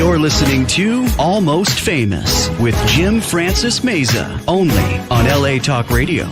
You're listening to Almost Famous with Jim Francis Meza, only on LA Talk Radio.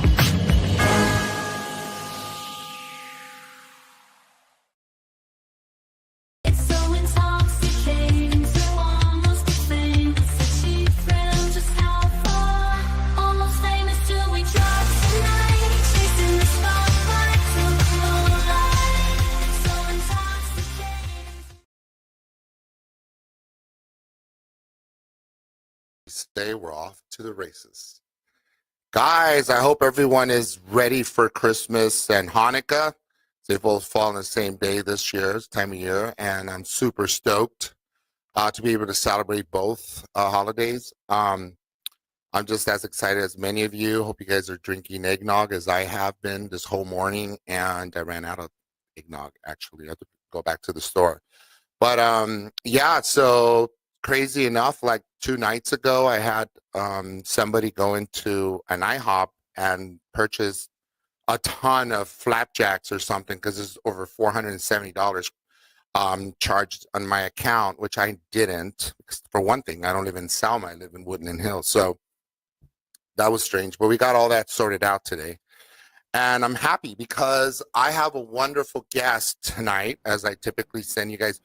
Today we're off to the races. Guys, I hope everyone is ready for Christmas and Hanukkah. They both fall on the same day this year, this time of year, and I'm super stoked to be able to celebrate both holidays. I'm just as excited as many of you. Hope you guys are drinking eggnog as I have been this whole morning, and I ran out of eggnog, actually. I have to go back to the store. But yeah, so crazy enough, like 2 nights ago, I had somebody go into an IHOP and purchase a ton of flapjacks or something because it's over $470 charged on my account, which I didn't. For one thing, I don't live in Selma. I live in Woodland Hills. So that was strange. But we got all that sorted out today. And I'm happy because I have a wonderful guest tonight, as I typically send you guys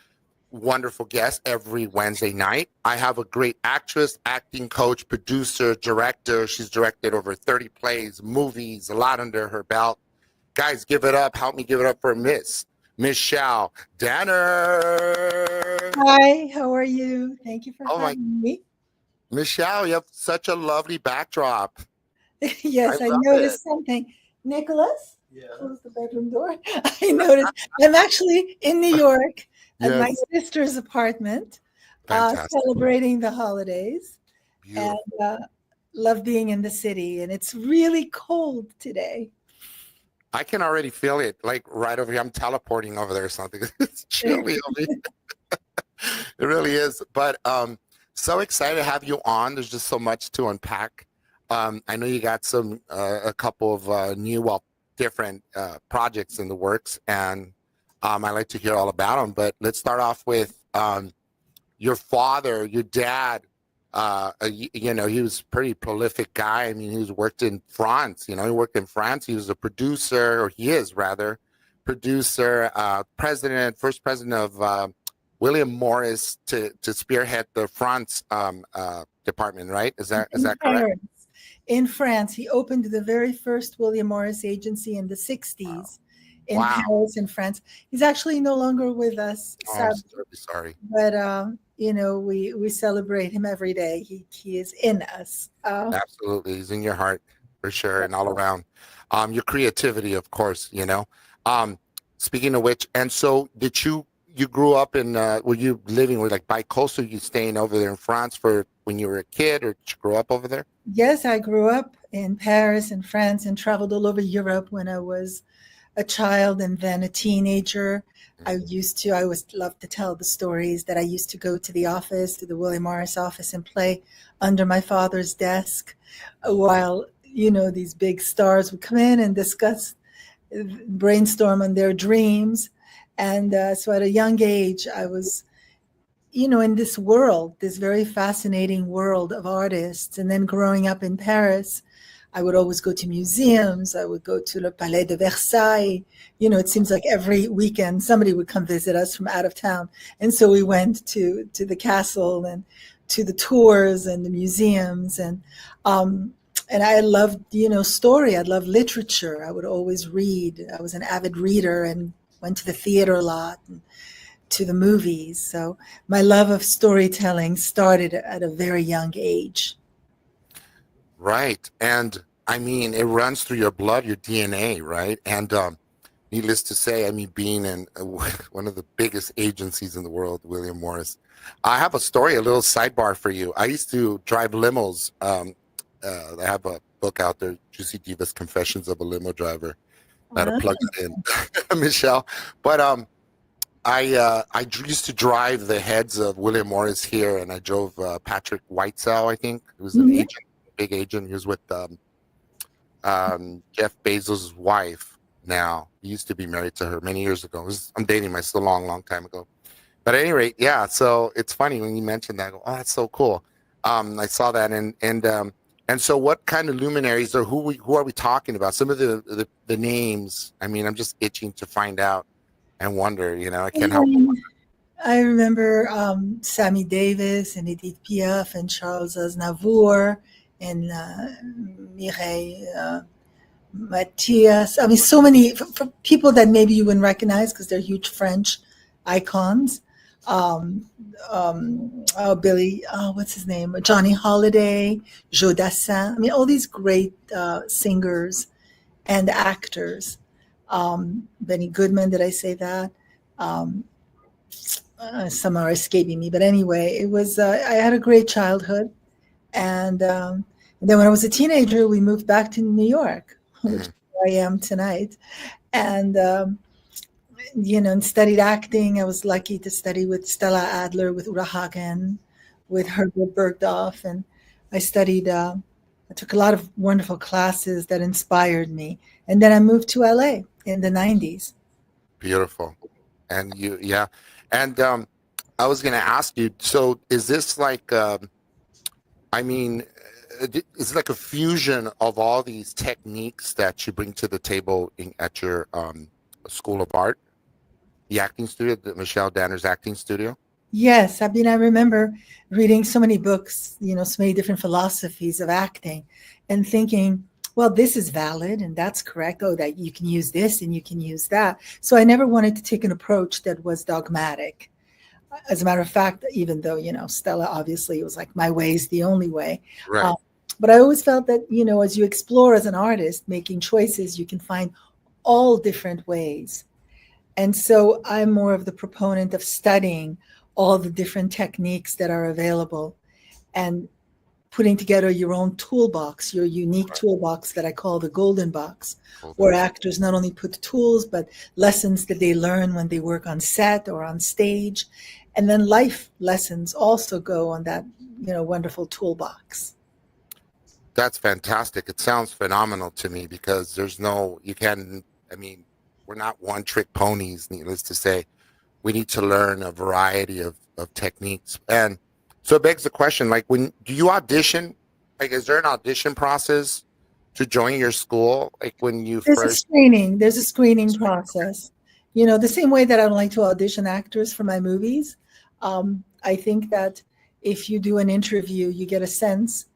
wonderful guests every Wednesday night. I have a great actress, acting coach, producer, director. She's directed over 30 plays, movies, a lot under her belt. Guys, give it up. Help me give it up for Miss Michelle Danner. Hi, how are you? Thank you for having me. Michelle, you have such a lovely backdrop. Yes, I noticed something. Nicholas, close the bedroom door. I noticed. I'm actually in New York. At my sister's apartment, celebrating the holidays. Beautiful. And love being in the city. And it's really cold today. I can already feel it, like right over here. I'm teleporting over there or something. It's chilly over here. It really is. But so excited to have you on. There's just so much to unpack. I know you got a couple of new, different projects in the works, and I like to hear all about them, but let's start off with your father, your dad. You know, he was a pretty prolific guy. I mean, he worked in France. You know, he worked in France. He was a producer, or he is rather, producer, first president of William Morris to spearhead the France department, right? Is that correct? In France, he opened the very first William Morris agency in the 60s. Wow. In Paris, in France. He's actually no longer with us. I'm sorry. But, you know, we celebrate him every day. He is in us. Absolutely. He's in your heart, for sure, and all around. Your creativity, of course, you know. Speaking of which, and so did you grew up in, were you living with like bi-coastal, you staying over there in France for when you were a kid, or did you grow up over there? Yes, I grew up in Paris and France and traveled all over Europe when I was a child and then a teenager. I always loved to tell the stories that I used to go to the office, to the William Morris office, and play under my father's desk while, you know, these big stars would come in and brainstorm on their dreams. And so at a young age, I was, you know, in this world, this very fascinating world of artists. And then growing up in Paris, I would always go to museums. I would go to Le Palais de Versailles. You know, it seems like every weekend somebody would come visit us from out of town. And so we went to the castle and to the tours and the museums. And I loved, you know, story. I loved literature. I would always read. I was an avid reader and went to the theater a lot and to the movies. So my love of storytelling started at a very young age. Right. And I mean, it runs through your blood, your DNA, right? And needless to say, I mean, being in one of the biggest agencies in the world, William Morris. I have a story, a little sidebar for you. I used to drive limos. I have a book out there, Juicy Divas Confessions of a Limo Driver. I had to plug it in, Michelle. But I used to drive the heads of William Morris here, and I drove Patrick Whitesell, I think. He was an agent. Big agent. He was with Jeff Bezos' wife now. He used to be married to her many years ago. I'm dating myself a long, long time ago. But at any rate, yeah. So it's funny when you mentioned that. I go, oh, that's so cool. I saw that, and so what kind of luminaries or who are we talking about? Some of the names. I mean, I'm just itching to find out and wonder. I can't help but wonder. I remember Sammy Davis and Edith Piaf and Charles Aznavour and Mireille Mathias. I mean, so many for people that maybe you wouldn't recognize because they're huge French icons. Billy, what's his name? Johnny Holiday, Joe Dassin. I mean, all these great singers and actors. Benny Goodman, did I say that? Um, some are escaping me, but anyway, it was. I had a great childhood, and then when I was a teenager, we moved back to New York, which is where I am tonight, and and studied acting. I was lucky to study with Stella Adler, with Uta Hagen, with Herbert Bergdorf, and I studied. I took a lot of wonderful classes that inspired me, and then I moved to LA in the '90s. Beautiful. And yeah. And I was going to ask you, so is this like, I mean, is it like a fusion of all these techniques that you bring to the table at your School of Art, the acting studio, the Michelle Danner's acting studio? Yes, I mean, I remember reading so many books, so many different philosophies of acting and thinking, well, this is valid and that's correct. Oh, that you can use this and you can use that. So I never wanted to take an approach that was dogmatic. As a matter of fact, even though, Stella, obviously, it was like my way is the only way. Right. But I always felt that, as you explore as an artist, making choices, you can find all different ways. And so I'm more of the proponent of studying all the different techniques that are available and putting together your own toolbox, your unique toolbox that I call the golden box, where actors not only put tools, but lessons that they learn when they work on set or on stage. And then life lessons also go on that, wonderful toolbox. That's fantastic. It sounds phenomenal to me because we're not one trick ponies, needless to say. We need to learn a variety of techniques. And so it begs the question, like, do you audition? Like, is there an audition process to join your school? Like when you There's first... There's a screening process. The same way that I don't like to audition actors for my movies. I think that if you do an interview, you get a sense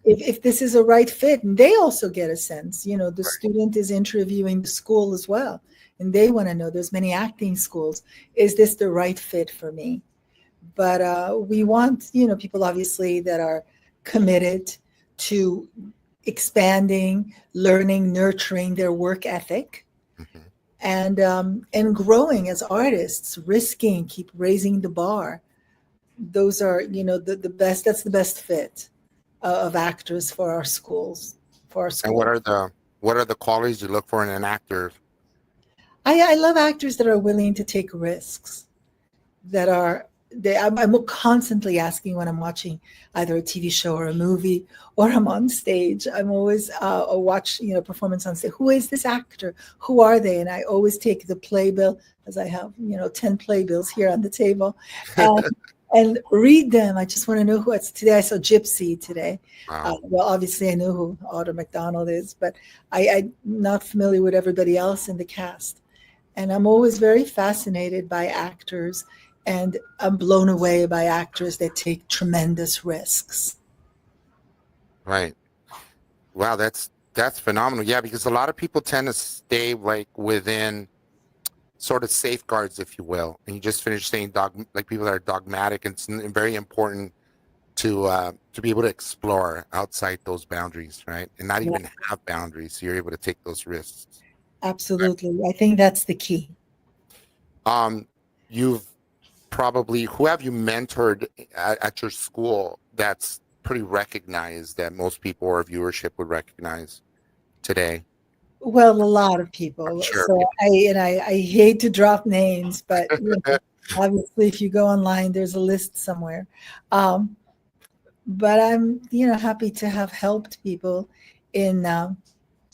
if this is a right fit, and they also get a sense. The student is interviewing the school as well, and they want to know. There's many acting schools. Is this the right fit for me? But we want, people obviously that are committed to expanding, learning, nurturing their work ethic, and growing as artists, risking, keep raising the bar. Those are, the best. That's the best fit of actors for our schools. And what are the qualities you look for in an actor? I love actors that are willing to take risks. I'm constantly asking when I'm watching either a TV show or a movie, or I'm on stage. I'm always watch performance on stage. Who is this actor? Who are they? And I always take the playbill, as I have 10 playbills here on the table, and read them. I just want to know who it's. Today I saw Gypsy today. Wow. Well, obviously I know who Audra McDonald is, but I'm not familiar with everybody else in the cast. And I'm always very fascinated by actors, and I'm blown away by actors that take tremendous risks. Right. Wow, that's phenomenal. Yeah, because a lot of people tend to stay like within sort of safeguards, if you will. And you just finished saying like people that are dogmatic, and it's very important to be able to explore outside those boundaries, right? And not even have boundaries, so you're able to take those risks. Absolutely. Right. I think that's the key. You've probably, who have you mentored at your school that's pretty recognized that most people or viewership would recognize today? Well, a lot of people. Sure. So I hate to drop names, but obviously if you go online, there's a list somewhere. But I'm happy to have helped people in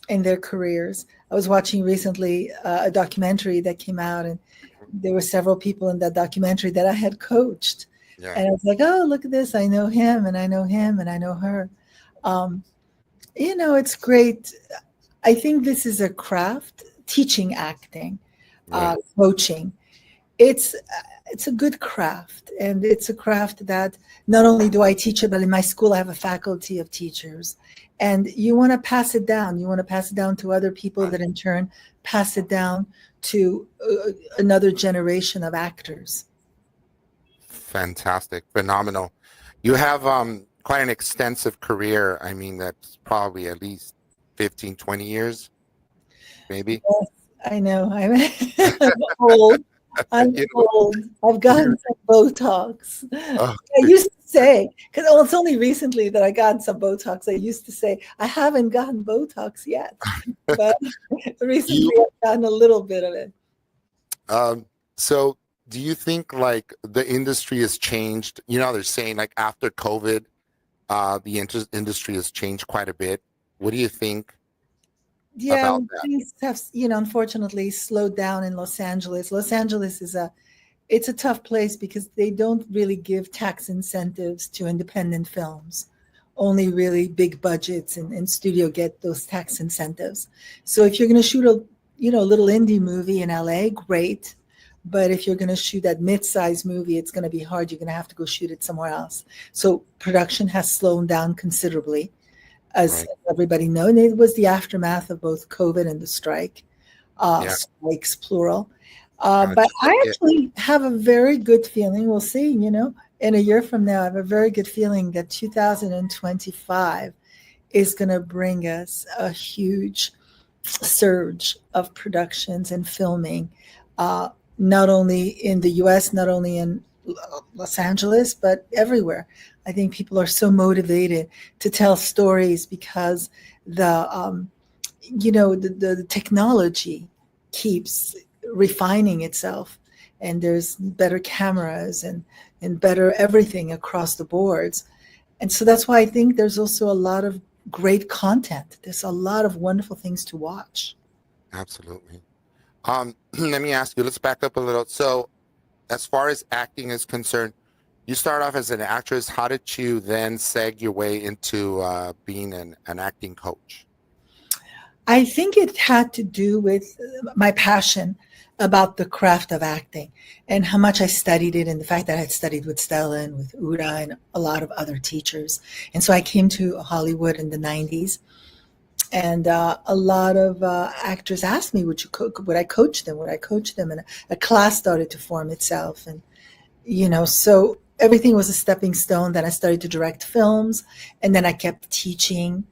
their careers. I was watching recently a documentary that came out, and there were several people in that documentary that I had coached. Yeah. And I was like, oh, look at this. I know him and I know him and I know her. It's great. I think this is a craft, teaching acting, Right. coaching. It's a good craft, and it's a craft that not only do I teach it, but in my school I have a faculty of teachers, and you want to pass it down. You want to pass it down to other people that in turn pass it down to another generation of actors. Fantastic. Phenomenal. You have quite an extensive career. I mean, that's probably at least 15, 20 years, maybe. Yes, I know. I'm old. I'm You know, old. I've gotten some Botox. oh, I used to say, because it's only recently that I got some Botox. I used to say, I haven't gotten Botox yet. But recently you, I've gotten a little bit of it. so do you think like the industry has changed? You know, they're saying like after COVID, the industry has changed quite a bit. What do you think Yeah, about that? things have, unfortunately slowed down in Los Angeles. Los Angeles it's a tough place because they don't really give tax incentives to independent films. Only really big budgets and studio get those tax incentives. So if you're going to shoot a little indie movie in LA, great. But if you're going to shoot that mid-sized movie, it's going to be hard. You're going to have to go shoot it somewhere else. So production has slowed down considerably, as Right. everybody knows. And it was the aftermath of both COVID and the strike, Yeah. strikes plural. Uh, But just like I it. actually have a very good feeling. We'll see, in a year from now, I have a very good feeling that 2025 is going to bring us a huge surge of productions and filming, not only in the US, not only in Los Angeles, but everywhere. I think people are so motivated to tell stories because the technology keeps refining itself, and there's better cameras and better everything across the boards. And so that's why I think there's also a lot of great content. There's a lot of wonderful things to watch. Absolutely. Let me ask you, let's back up a little. So as far as acting is concerned, you start off as an actress. How did you then seg your way into being an acting coach? I think it had to do with my passion about the craft of acting and how much I studied it, and the fact that I had studied with Stella and with Uda and a lot of other teachers. And so I came to Hollywood in the 90s, and a lot of actors asked me, would I coach them? Would I coach them? And a class started to form itself. And, so everything was a stepping stone. Then I started to direct films, and then I kept teaching.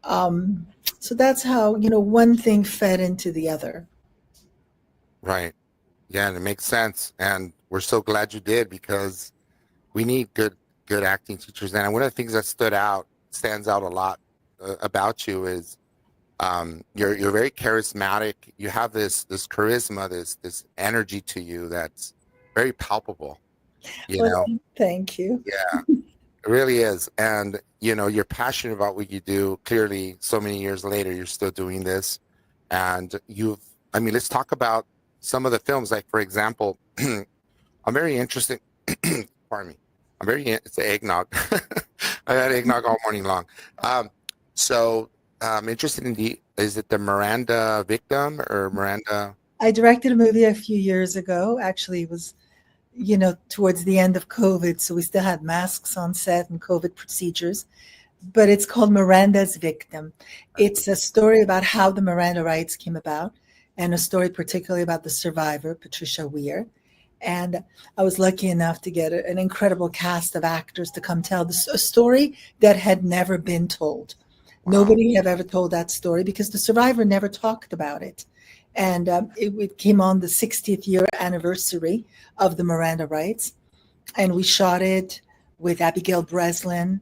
So that's how, one thing fed into the other. Right. Yeah, and it makes sense. And we're so glad you did, because we need good acting teachers. And one of the things that stands out a lot about you is you're very charismatic. You have this charisma, this energy to you that's very palpable. Well, thank you. Yeah, it really is. And you're passionate about what you do. Clearly, so many years later, you're still doing this. And let's talk about some of the films. Like, for example, I'm very interested. Pardon me. It's eggnog. I had eggnog all morning long. So I'm interested in is it the Miranda Victim or Miranda? I directed a movie a few years ago. Actually, it was, towards the end of COVID. So we still had masks on set and COVID procedures. But it's called Miranda's Victim. It's a story about how the Miranda rights came about, and a story particularly about the survivor, Patricia Weir. And I was lucky enough to get an incredible cast of actors to come tell a story that had never been told. Wow. Nobody had ever told that story because the survivor never talked about it. And it came on the 60th year anniversary of the Miranda rights. And we shot it with Abigail Breslin,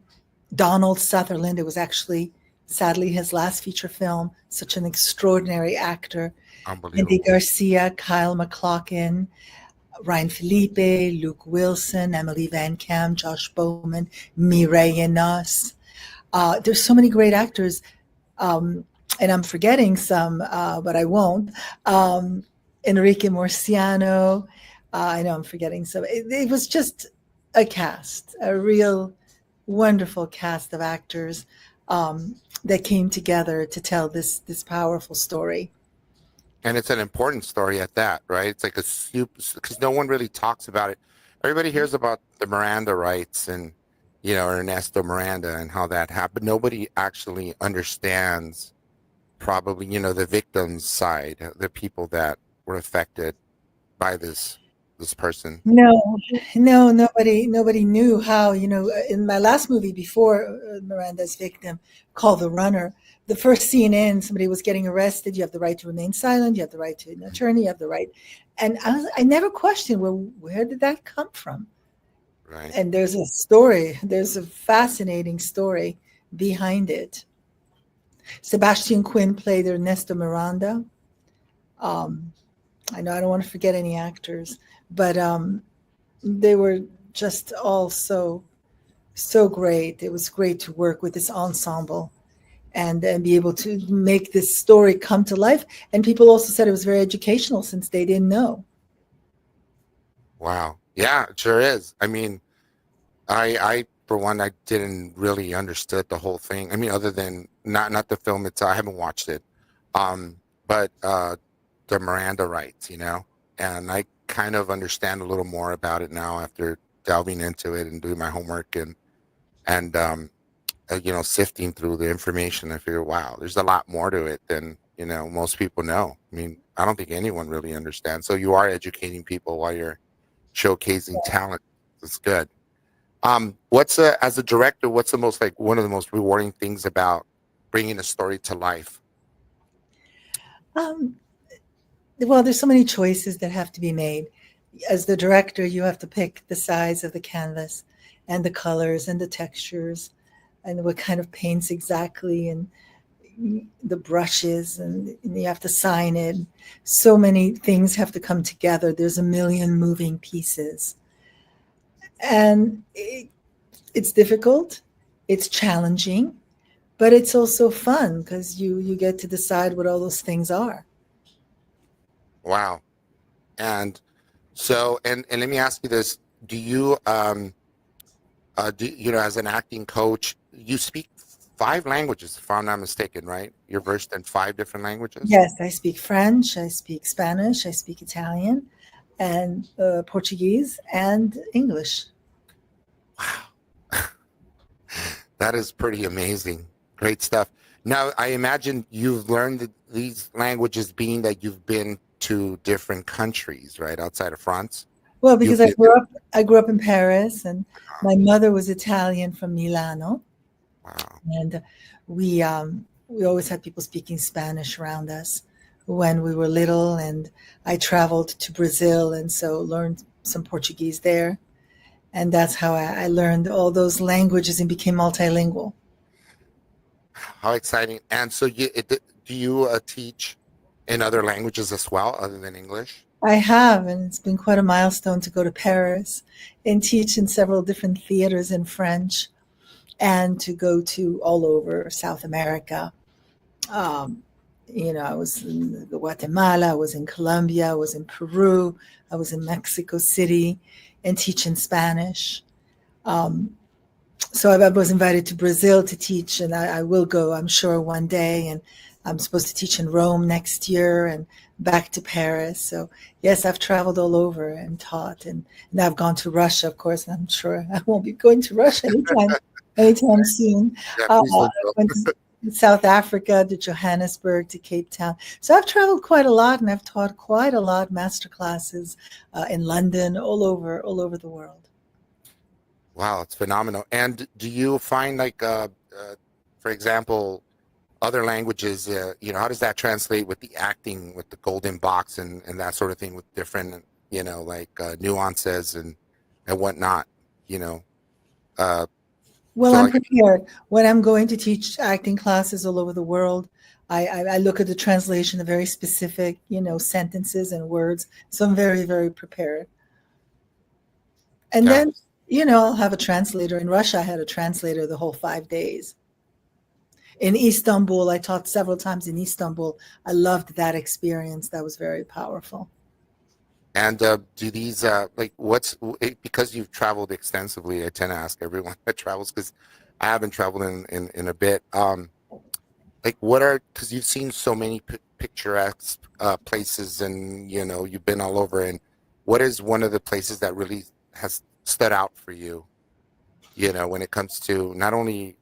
Donald Sutherland. It was actually, sadly, his last feature film. Such an extraordinary actor. Unbelievable. Andy Garcia, Kyle MacLachlan, Ryan Felipe, Luke Wilson, Emily Van Kam, Josh Bowman, Mireille Nuss. There's so many great actors, and I'm forgetting some, but I won't. Enrique Morciano. I know I'm forgetting some. It was just a cast, a real wonderful cast of actors that came together to tell this powerful story. And it's an important story at that, right? It's like a super, because no one really talks about it. Everybody hears about the Miranda rights and, Ernesto Miranda and how that happened. Nobody actually understands probably, the victim's side, the people that were affected by this person. No, no, nobody knew how. In my last movie before Miranda's Victim, called The Runner, the first scene in, somebody was getting arrested. You have the right to remain silent. You have the right to an attorney. You have the right, and I never questioned, well, where did that come from? Right. And there's a story. There's a fascinating story behind it. Sebastian Quinn played Ernesto Miranda. I know I don't want to forget any actors, but they were just all so great. It was great to work with this ensemble and be able to make this story come to life. And people also said it was very educational since they didn't know. Wow. Yeah, it sure is. I mean, I for one, I didn't really understood the whole thing. I mean, other than not the film itself, I haven't watched it. But the Miranda rights, and I kind of understand a little more about it now after delving into it and doing my homework and sifting through the information. I figure, wow, there's a lot more to it than most people know. I mean, I don't think anyone really understands. So you are educating people while you're showcasing talent. It's good. As a director, what's the most one of the most rewarding things about bringing a story to life? Well, there's so many choices that have to be made. As the director, you have to pick the size of the canvas and the colors and the textures and what kind of paints exactly and the brushes, and you have to sign it. So many things have to come together. There's a million moving pieces. And it's difficult, it's challenging, but it's also fun because you get to decide what all those things are. Wow. And so, and let me ask you this: do you, as an acting coach, you speak 5 languages, if I'm not mistaken, right? You're versed in 5 different languages. Yes, I speak French, I speak Spanish, I speak Italian, and Portuguese and English. Wow, that is pretty amazing. Great stuff. Now, I imagine you've learned these languages being that you've been to different countries, right, outside of France. Well, because I grew up in Paris, and my mother was Italian from Milano. Wow. And we always had people speaking Spanish around us when we were little. And I traveled to Brazil, and so learned some Portuguese there. And that's how I learned all those languages and became multilingual. How exciting! And so, do you teach in other languages as well, other than English? I have, and it's been quite a milestone to go to Paris and teach in several different theaters in French, and to go to all over South America. I was in Guatemala, I was in Colombia, I was in Peru, I was in Mexico City, and teaching Spanish. So I was invited to Brazil to teach, and I will go, I'm sure, one day. And I'm supposed to teach in Rome next year and back to Paris. So yes, I've traveled all over and taught, and I've gone to Russia, of course. And I'm sure I won't be going to Russia anytime soon. Yeah, I please went to South Africa, to Johannesburg, to Cape Town. So I've traveled quite a lot, and I've taught quite a lot, master classes in London, all over the world. Wow, it's phenomenal. And do you find for example, other languages, how does that translate with the acting, with the golden box and that sort of thing, with different, nuances and whatnot, Well, so I'm prepared. When I'm going to teach acting classes all over the world, I look at the translation of very specific, sentences and words. So I'm very, very prepared. And yeah. then, I'll have a translator. In Russia, I had a translator the whole 5 days. In Istanbul, I taught several times in Istanbul. I loved that experience. That was very powerful. And do these because you've traveled extensively? I tend to ask everyone that travels because I haven't traveled in a bit. Like what are because you've seen so many picturesque places, and you've been all over. And what is one of the places that really has stood out for you? When it comes to not only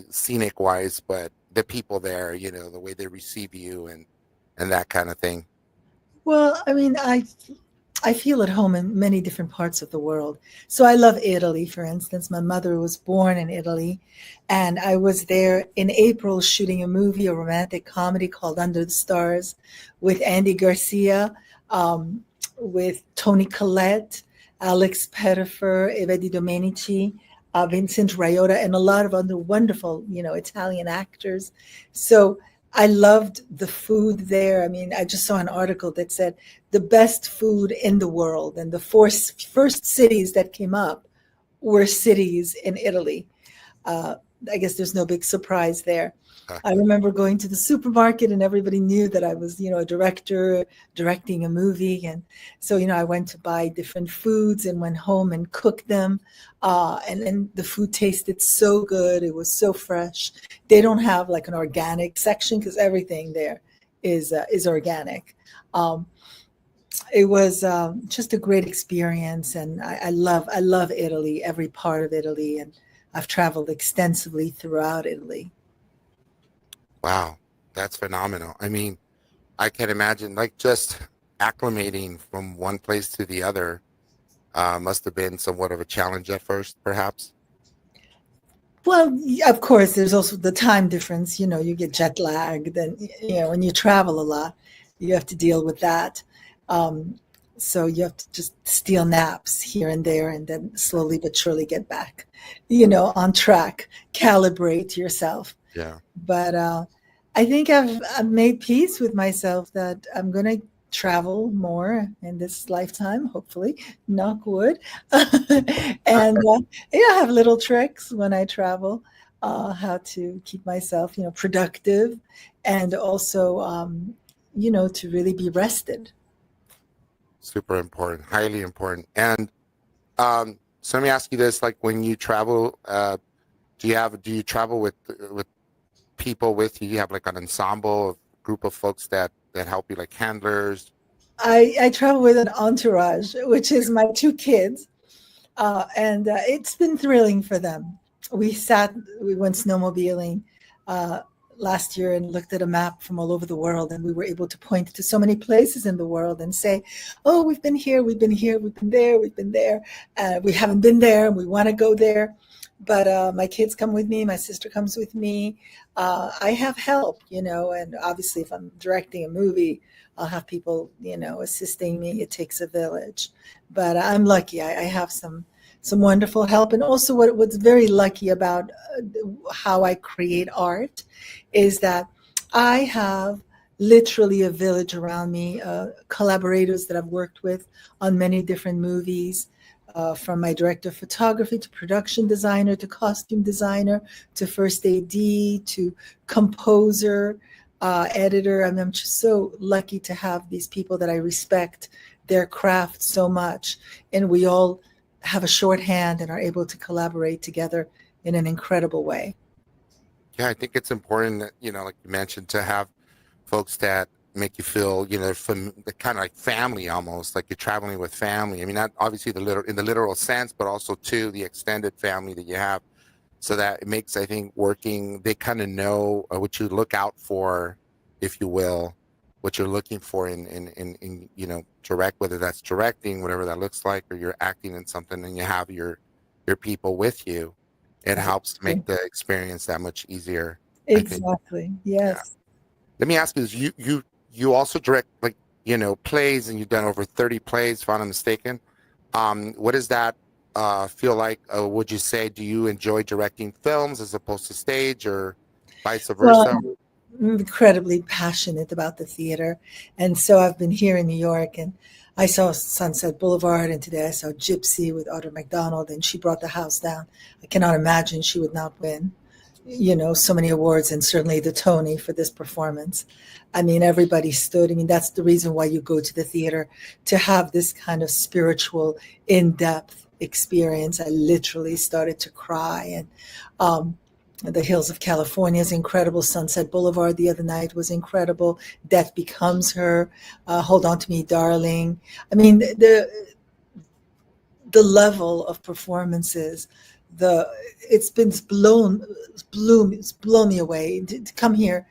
scenic wise, but the people there. The way they receive you and that kind of thing. Well, I mean, I feel at home in many different parts of the world. So I love Italy, for instance. My mother was born in Italy, and I was there in April shooting a movie, a romantic comedy called Under the Stars, with Andy Garcia, um, with Toni Collette, Alex Pettifer, Eva Di Domenici, Vincent Raiota, and a lot of other wonderful, Italian actors. So I loved the food there. I mean, I just saw an article that said the best food in the world, and the first cities that came up were cities in Italy. Uh, I guess there's no big surprise there. Uh, I remember going to the supermarket and everybody knew that I was, a director directing a movie. And so, I went to buy different foods and went home and cooked them. And the food tasted so good. It was so fresh. They don't have like an organic section because everything there is organic. Um, it was just a great experience. And I love Italy, every part of Italy. And I've traveled extensively throughout Italy. wow, that's phenomenal. I mean, I can imagine like just acclimating from one place to the other must have been somewhat of a challenge at first, perhaps. Well, of course, there's also the time difference. You get jet lagged, and when you travel a lot, you have to deal with that. Um, so you have to just steal naps here and there, and then slowly but surely get back, on track, calibrate yourself. Yeah. But I think I've made peace with myself that I'm going to travel more in this lifetime, hopefully, knock wood. And I have little tricks when I travel, how to keep myself, productive, and also, to really be rested. Super important, highly important. And so let me ask you this: like when you travel, do you travel with people with you? You have like an ensemble, a group of folks that help you, like handlers. I travel with an entourage, which is my two kids, and it's been thrilling for them. We went snowmobiling uh, last year and looked at a map from all over the world, and we were able to point to so many places in the world and say, "Oh, we've been here, we've been here, we've been there, we've been there. We haven't been there, and we want to go there." But my kids come with me. My sister comes with me. I have help, and obviously, if I'm directing a movie, I'll have people, assisting me. It takes a village, but I'm lucky. I have some wonderful help, and also what's very lucky about how I create art is that I have literally a village around me, collaborators that I've worked with on many different movies. From my director of photography to production designer to costume designer to first AD to composer, editor. I mean, I'm just so lucky to have these people that I respect their craft so much. And we all have a shorthand and are able to collaborate together in an incredible way. Yeah, I think it's important that, like you mentioned, to have folks that make you feel, kind of like family almost, like you're traveling with family. I mean, not obviously in the literal sense, but also to the extended family that you have. So that it makes, I think, working, they kind of know what you look out for, if you will, what you're looking for in direct, whether that's directing, whatever that looks like, or you're acting in something and you have your people with you. It helps make the experience that much easier, I think. Exactly. Yeah. Yes. Let me ask you this. You also direct, like, plays, and you've done over 30 plays, if I'm not mistaken. What does that feel like? Would you say, do you enjoy directing films as opposed to stage, or vice Well, versa? I'm incredibly passionate about the theater. And so I've been here in New York, and I saw Sunset Boulevard, and today I saw Gypsy with Audra McDonald, and she brought the house down. I cannot imagine she would not win. so many awards, and certainly the Tony for this performance. I mean, everybody stood. I mean, that's the reason why you go to the theater, to have this kind of spiritual, in-depth experience. I literally started to cry. And The Hills of California is incredible. Sunset Boulevard the other night was incredible. Death Becomes Her. Hold On to Me, Darling. I mean, the level of performances, it's blown me away to come here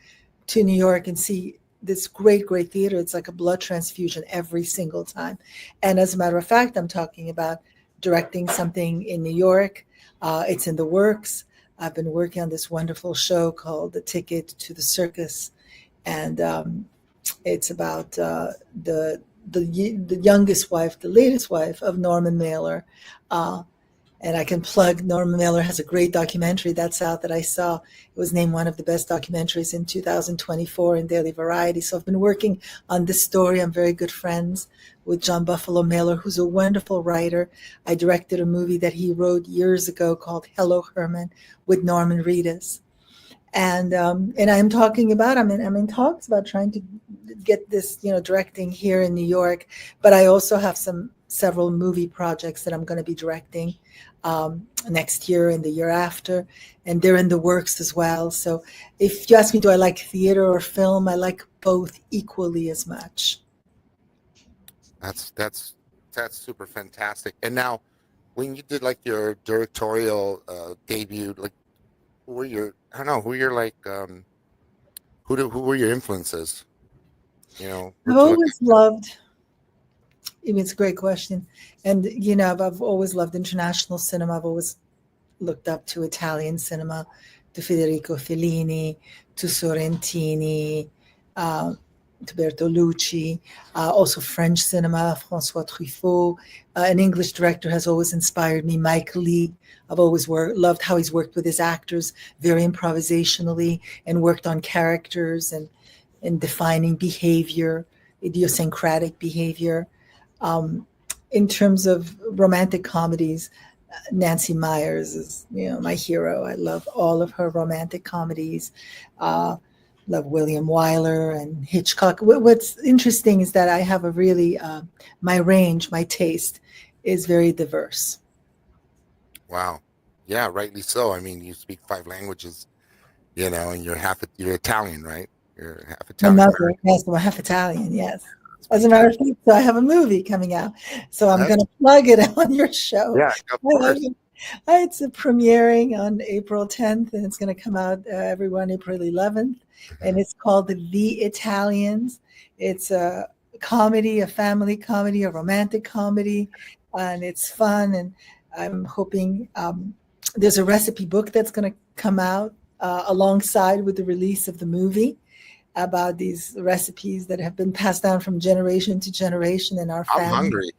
to New York and see this great theater. It's like a blood transfusion every single time. And as a matter of fact, I'm talking about directing something in New York. It's in the works. I've been working on this wonderful show called The Ticket to the Circus, and it's about the youngest wife, the latest wife of Norman Mailer. And I can plug, Norman Mailer has a great documentary that's out that I saw. It was named one of the best documentaries in 2024 in Daily Variety. So I've been working on this story. I'm very good friends with John Buffalo Mailer, who's a wonderful writer. I directed a movie that he wrote years ago called Hello, Herman, with Norman Reedus. And I'm talking about, I'm in talks about trying to get this, directing here in New York. But I also have several movie projects that I'm going to be directing next year and the year after, and they're in the works as well. So if you ask me, do I like theater or film? I like both equally as much. That's super fantastic. And now, when you did like your directorial debut, like who were your influences? I've always loved. I mean, it's a great question, and I've always loved international cinema. I've always looked up to Italian cinema, to Federico Fellini, to Sorrentini, to Bertolucci, also French cinema, François Truffaut. An English director has always inspired me, Mike Leigh. I've always loved how he's worked with his actors very improvisationally and worked on characters and defining behavior, idiosyncratic behavior. In terms of romantic comedies, Nancy Meyers is, my hero. I love all of her romantic comedies. Love William Wyler and Hitchcock. What's interesting is that I have a really, my taste is very diverse. Wow. Yeah, rightly so. I mean, you speak 5 languages, and you're Italian, right? You're half Italian. My mother, yes, I'm half Italian, yes. As a matter of fact, so I have a movie coming out. So I'm going to plug it on your show. Yeah, of course. It's premiering on April 10th, and it's going to come out everyone April 11th. And it's called The Italians. It's a comedy, a family comedy, a romantic comedy, and it's fun. And I'm hoping there's a recipe book that's going to come out alongside with the release of the movie, about these recipes that have been passed down from generation to generation in our family. I'm hungry.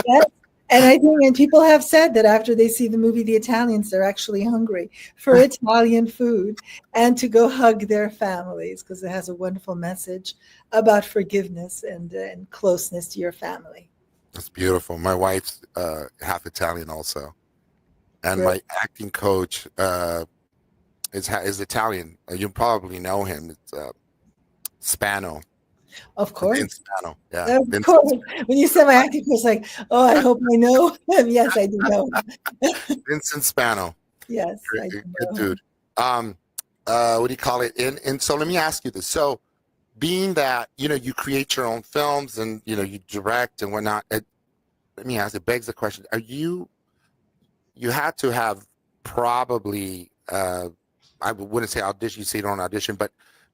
Yes. And I think, and people have said that after they see the movie The Italians, they're actually hungry for Italian food and to go hug their families, because it has a wonderful message about forgiveness and closeness to your family. That's beautiful. My wife's half Italian also. And my acting coach is Italian. You probably know him. It's Spano. Of course. Vince Spano. Yeah. Of course. When you said my acting coach, like, oh, I hope I know him. Yes, I do know him. Vincent Spano. Yes. Good dude. What do you call it? And so let me ask you this. So being that, you create your own films and, you direct and whatnot, let me ask, it begs the question, you had to have probably, I wouldn't say audition, you say you don't audition, but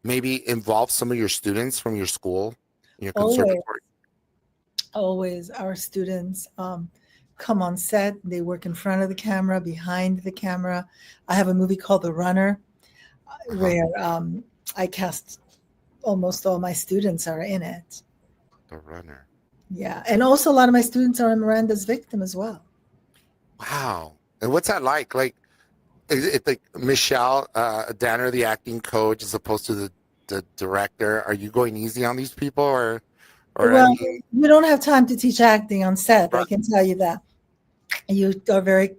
maybe involve some of your students from your school, your conservatory? Always. Our students come on set. They work in front of the camera, behind the camera. I have a movie called The Runner, where I cast almost all my students are in it. The Runner. Yeah. And also a lot of my students are in Miranda's Victim as well. Wow. And what's that like? Like, is it like Michelle Danner, the acting coach, as opposed to the director? Are you going easy on these people, or well, you don't have time to teach acting on set. Right. I can tell you that. You are very,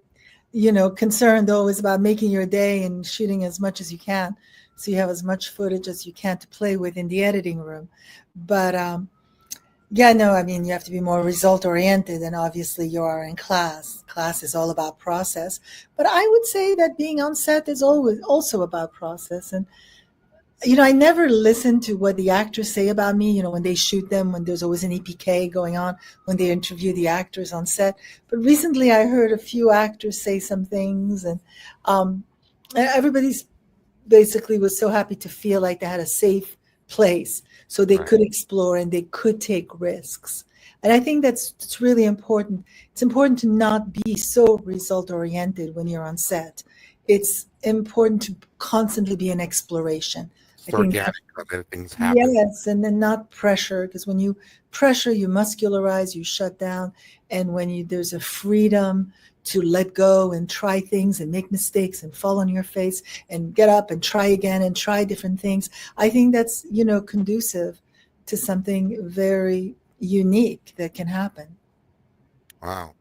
concerned always about making your day and shooting as much as you can, so you have as much footage as you can to play with in the editing room. But yeah, no, I mean, you have to be more result oriented, and obviously you are in class. Class is all about process. But I would say that being on set is always also about process. And I never listen to what the actors say about me, when they shoot them, when there's always an EPK going on, when they interview the actors on set. But recently I heard a few actors say some things, and everybody's basically was so happy to feel like they had a safe place so they Right. could explore and they could take risks. And I think that's really important. It's important to not be so result oriented when you're on set. It's important to constantly be in exploration. I It's think organic, that things happen. yes, and then not pressure, because when you pressure, you muscularize, you shut down, and when there's a freedom to let go and try things and make mistakes and fall on your face and get up and try again and try different things. I think that's conducive to something very unique that can happen. Wow.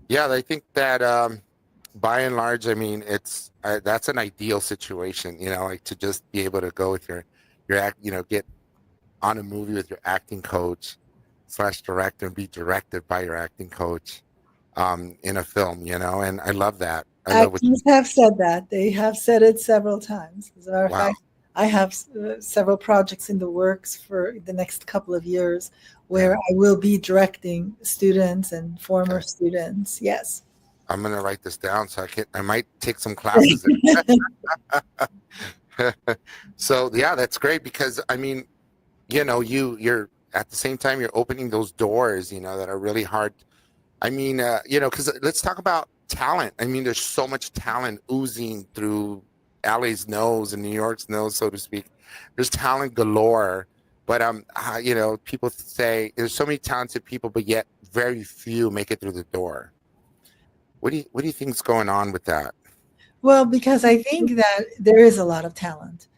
Yeah, I think that by and large, I mean, that's an ideal situation, like to just be able to go with your act, get on a movie with your acting coach slash director and be directed by your acting coach in a film, and I love that. I love what you, Actors have said that. They have said it several times. As a matter of wow. fact, I have several projects in the works for the next couple of years where I will be directing students and former Okay. students. Yes. I'm gonna write this down so I might take some classes. So yeah, that's great because I mean, you're at the same time you're opening those doors, that are really hard. I mean, because let's talk about talent. I mean, there's so much talent oozing through LA's nose and New York's nose, so to speak. There's talent galore, but people say there's so many talented people, but yet very few make it through the door. What do you think's going on with that? Well, because I think that there is a lot of talent,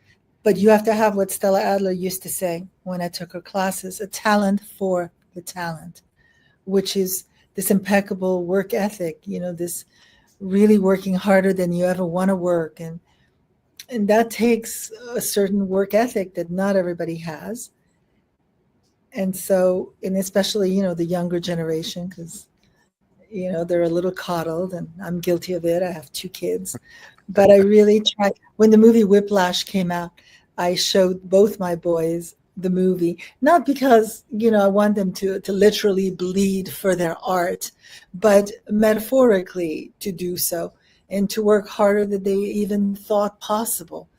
but you have to have what Stella Adler used to say when I took her classes, a talent for the talent, which is this impeccable work ethic, this really working harder than you ever want to work. And that takes a certain work ethic that not everybody has. And so, and especially, the younger generation, because, they're a little coddled, and I'm guilty of it. I have two kids. But I really tried. When the movie Whiplash came out, I showed both my boys the movie, not because, I want them to literally bleed for their art, but metaphorically to do so and to work harder than they even thought possible.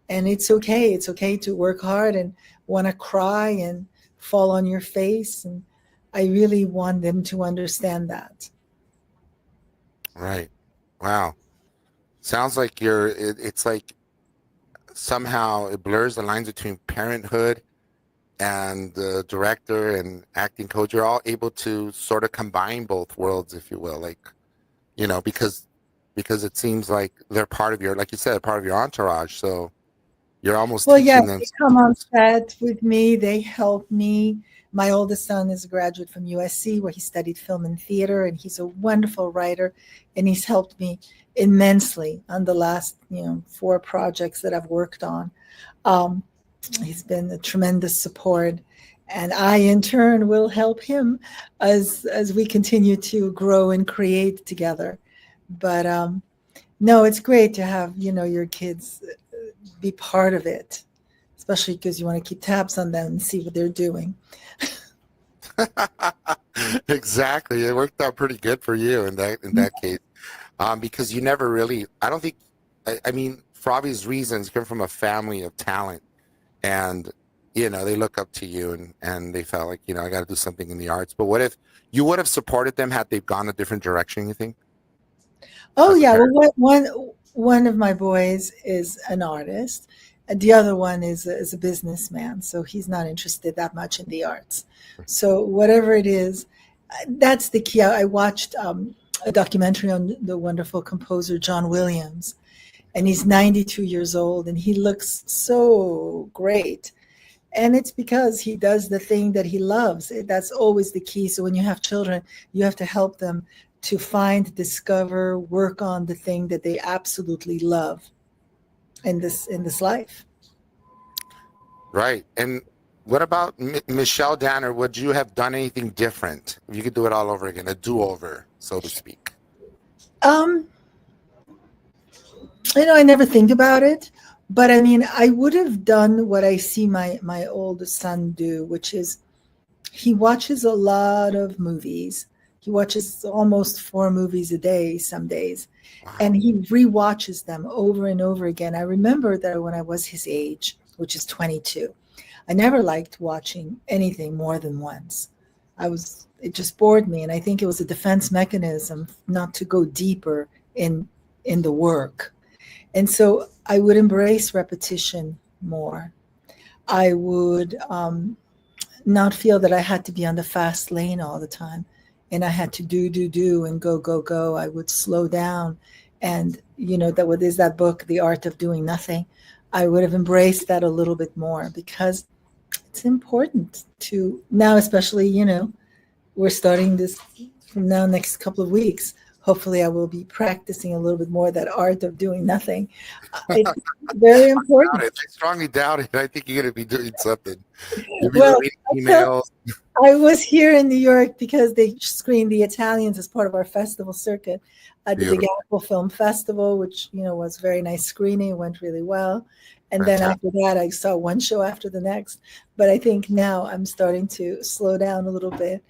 And it's okay. It's okay to work hard and want to cry and fall on your face. And I really want them to understand that. Right. Wow. Sounds like it's like somehow it blurs the lines between parenthood and the director and acting coach. You're all able to sort of combine both worlds, if you will, like, because it seems like they're part of your, like you said, part of your entourage. So you're almost Well, yeah, teaching them they come on skills. set with me. They help me. My oldest son is a graduate from USC, where he studied film and theater, and he's a wonderful writer. And he's helped me immensely on the last, 4 projects that I've worked on. Um, he's been a tremendous support, and I, in turn, will help him as we continue to grow and create together. But no, it's great to have your kids be part of it, especially because you want to keep tabs on them and see what they're doing. Exactly. It worked out pretty good for you in that case. Because you never really, I don't think, I mean, for obvious reasons, you come from a family of talent and, they look up to you and they felt like, I got to do something in the arts. But what if you would have supported them had they gone a different direction, you think, Oh as a yeah, parent? well, one of my boys is an artist, and the other one is a businessman. So he's not interested that much in the arts. So whatever it is, that's the key. I watched a documentary on the wonderful composer John Williams, and he's 92 years old, and he looks so great. And it's because he does the thing that he loves. That's always the key. So when you have children, you have to help them to find, discover, work on the thing that they absolutely love in this life. Right. And what about Michelle Danner? Would you have done anything different if you could do it all over again, a do-over, so to speak? Um, I never think about it, but I mean, I would have done what I see my oldest son do, which is he watches a lot of movies. He watches almost 4 movies a day some days, and Wow. he rewatches them over and over again. I remember that when I was his age, which is 22, I never liked watching anything more than once. It just bored me, and I think it was a defense mechanism not to go deeper in the work. And so I would embrace repetition more. I would not feel that I had to be on the fast lane all the time and I had to do and go. I would slow down. And, that what is that book, The Art of Doing Nothing? I would have embraced that a little bit more because it's important to now, especially, we're starting this from now next couple of weeks. Hopefully I will be practicing a little bit more that art of doing nothing. It's very important. I strongly doubt it. I think you're going to be doing something. You'll be Well, reading emails. I was here in New York because they screened the Italians as part of our festival circuit at the Big Beautiful. Apple Film Festival, which was a very nice screening. It went really well. And then Fantastic. after that, I saw one show after the next. But I think now I'm starting to slow down a little bit.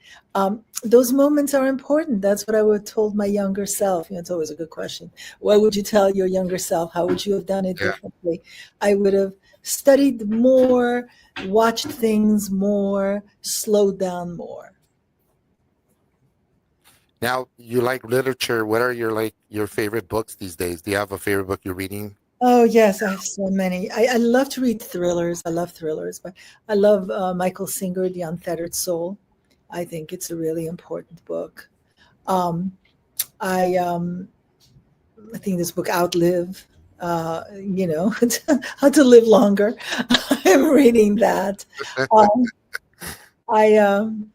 Those moments are important. That's what I would have told my younger self. It's always a good question. What would you tell your younger self? How would you have done it Yeah. differently? I would have studied more, watched things more, slowed down more. Now, you like literature. What are your favorite books these days? Do you have a favorite book you're reading? Oh, yes, I have so many. I love to read thrillers. I love thrillers, but I love Michael Singer, The Unfettered Soul. I think it's a really important book. Um, I I think this book Outlive, How to Live Longer. I'm reading that. Um, I um,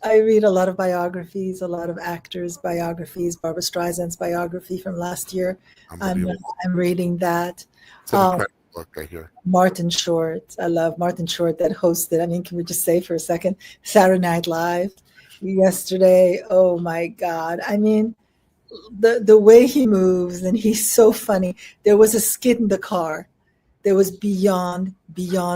I read a lot of biographies, a lot of actors' biographies. Barbara Streisand's biography from last year. I'm Unbelievable. I'm reading that. It's an Um, incredible book, I hear. Martin Short. I love Martin Short that hosted. I mean, can we just say for a second, Saturday Night Live yesterday? Oh my God! I mean, the way he moves and he's so funny. There was a skit in the car. There was beyond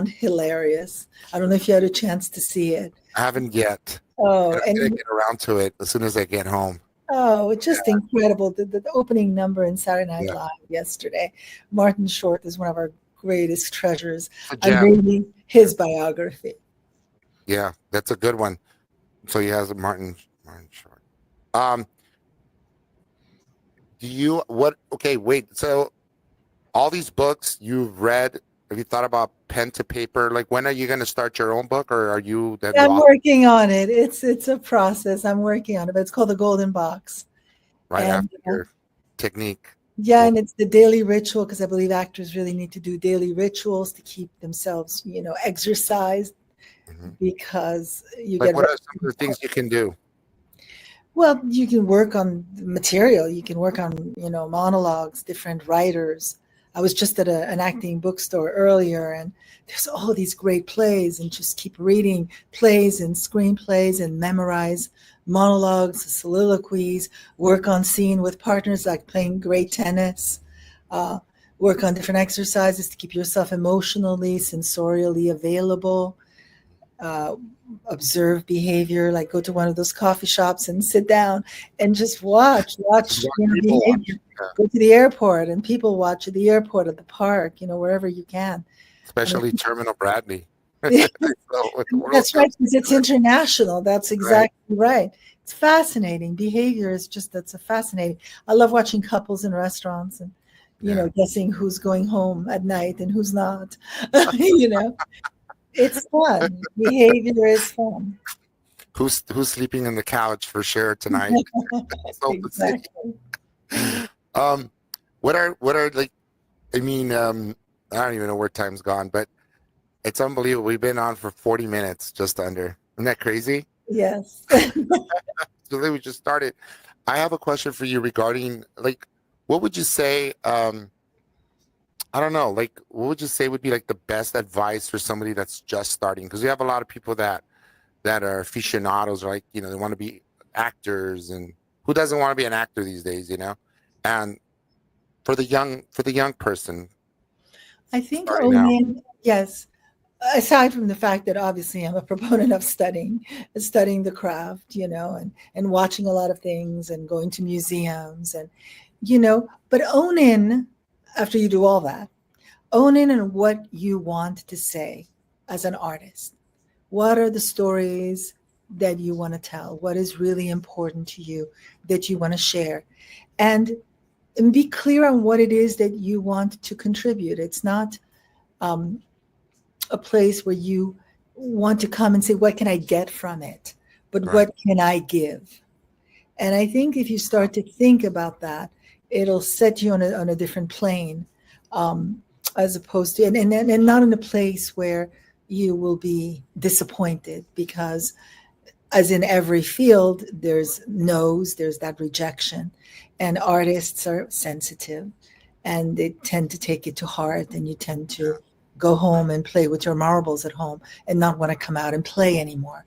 hilarious. I don't know if you had a chance to see it. I haven't yet. Oh, But I'm going to and get around to it as soon as I get home. oh, it's just incredible. The opening number in Saturday Night Yeah. Live yesterday. Martin Short is one of our greatest treasures. It's a I'm gem. reading his biography. Yeah, that's a good one. So he has a Martin Short. Um, okay, wait. So all these books you've read, have you thought about pen to paper? Like, when are you going to start your own book, or are you that I'm lost working on it. It's a process. I'm working on it, but it's called the Golden Box. right And after your technique? yeah, Well, and it's the daily ritual because I believe actors really need to do daily rituals to keep themselves, exercised mhm. because you Like, get what are some of the things you can do? well, you can work on the material. You can work on, monologues, different writers. I was just at an acting bookstore earlier, and there's all these great plays, and just keep reading plays and screenplays and memorize monologues, soliloquies, work on scene with partners, like playing great tennis, uh, work on different exercises to keep yourself emotionally, sensorially available, uh, observe behavior, like go to one of those coffee shops and sit down and just watch Just watch watch people behavior. watch. Yeah. Go to the airport and people watch at the airport, at the park, wherever you can. And Especially Terminal Bradley. it, So when the World that's Cup, right, because it's international. That's right? exactly right. It's fascinating. Behavior is just that's a fascinating. I love watching couples in restaurants and Yeah. guessing who's going home at night and who's not. you know, it's fun. Behavior is fun. Who's sleeping on the couch for sure tonight? So let's see. Exactly. Um, what are like? I mean, I don't even know where time's gone, but it's unbelievable. We've been on for 40 minutes, just under. Isn't that crazy? Yes. So we just started. I have a question for you regarding like, what would you say? I don't know. Like, what would you say would be like the best advice for somebody that's just starting? Because we have a lot of people that are aficionados, like, you know, they want to be actors, and who doesn't want to be an actor these days, you know? And for the young person I think starting out, yes, aside from the fact that obviously I'm a proponent of studying the craft, and watching a lot of things and going to museums and, but own in after you do all that, own in on what you want to say as an artist. What are the stories that you want to tell? What is really important to you that you want to share? And be clear on what it is that you want to contribute. It's not a place where you want to come and say, what can I get from it? But right? what can I give? And I think if you start to think about that, it'll set you on a different plane, as opposed to, and not in a place where you will be disappointed, because as in every field, there's no's, there's that rejection. And artists are sensitive and they tend to take it to heart, and you tend to go home and play with your marbles at home and not want to come out and play anymore.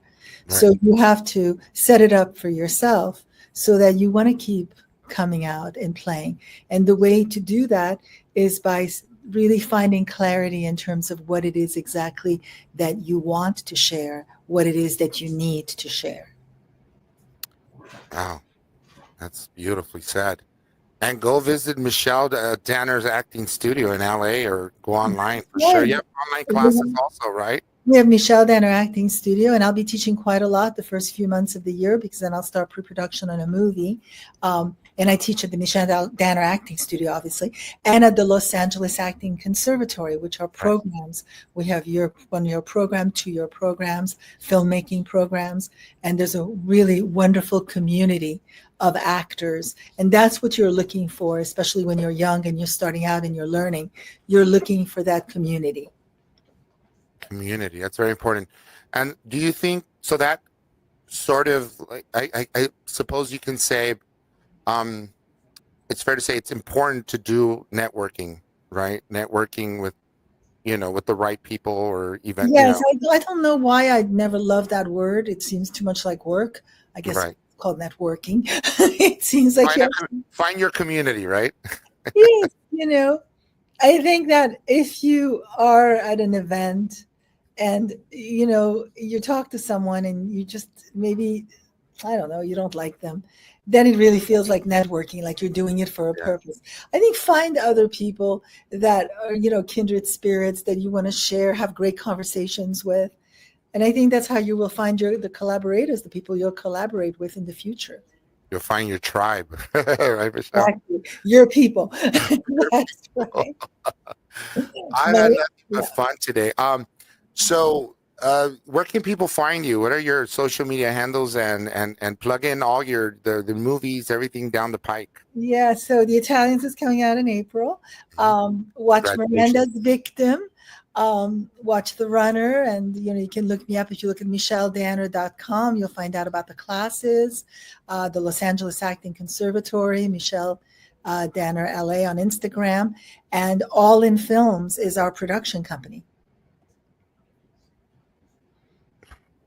Right. So you have to set it up for yourself so that you want to keep coming out and playing. And the way to do that is by really finding clarity in terms of what it is exactly that you want to share, what it is that you need to share. Wow, that's beautifully said. And go visit Michelle Danner's acting studio in LA, or go online for sure. You have online classes also, right? We have Michelle Danner Acting Studio, and I'll be teaching quite a lot the first few months of the year, because then I'll start pre-production on a movie. And I teach at the Michelle Danner Acting Studio, obviously, and at the Los Angeles Acting Conservatory, which are programs. We have one-year program, two-year programs, filmmaking programs, and there's a really wonderful community of actors. And that's what you're looking for, especially when you're young and you're starting out and you're learning. You're looking for that community. Community, that's very important. And do you think, so that sort of, like, I suppose you can say, it's fair to say it's important to do networking, right? Networking with, with the right people, or even, Yes, I don't know why I never loved that word. It seems too much like work. I guess right. It's called networking. It seems like find your community, right? Yes, I think that if you are at an event and, you talk to someone and you just maybe, I don't know, you don't like them, then it really feels like networking, like you're doing it for a purpose. I think find other people that are, kindred spirits that you want to share, have great conversations with. And I think that's how you will find the collaborators, the people you'll collaborate with in the future. You'll find your tribe, right, Michelle? Exactly. Your people. That's right. I had fun today. So where can people find you? What are your social media handles, and plug in all the movies, everything down the pike? Yeah, so The Italians is coming out in April. Watch Miranda's Victim. Watch The Runner, and you can look me up. If you look at michelledanner.com, you'll find out about the classes, the Los Angeles Acting Conservatory, Michelle Danner LA on Instagram, and All in Films is our production company.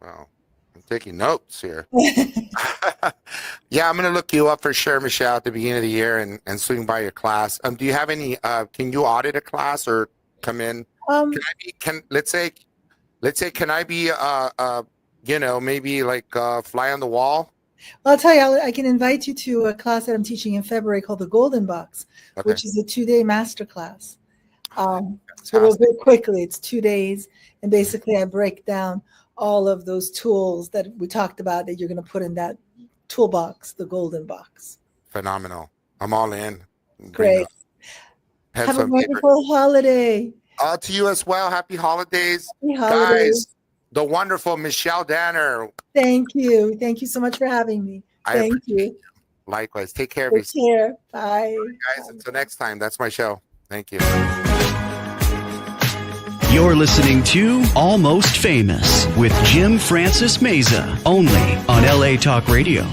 Wow, I'm taking notes here. Yeah, I'm going to look you up for sure, Michelle, at the beginning of the year, and swing by your class. Do you have any, can you audit a class or come in? Let's say, can I be, maybe like fly on the wall? Well, I'll tell you, I can invite you to a class that I'm teaching in February called the Golden Box, which is a 2-day master class. So we'll go quickly. It's 2 days. And basically I break down all of those tools that we talked about that you're going to put in that toolbox, the Golden Box. Phenomenal. I'm all in. Great. Have a wonderful holiday. To you as well. Happy holidays. Happy holidays. Guys, the wonderful Michelle Danner. Thank you. Thank you so much for having me. Thank you. Likewise. Take care of yourself. Take care. Bye. Guys, until next time. That's my show. Thank you. You're listening to Almost Famous with Jim Francis Meza, only on LA Talk Radio.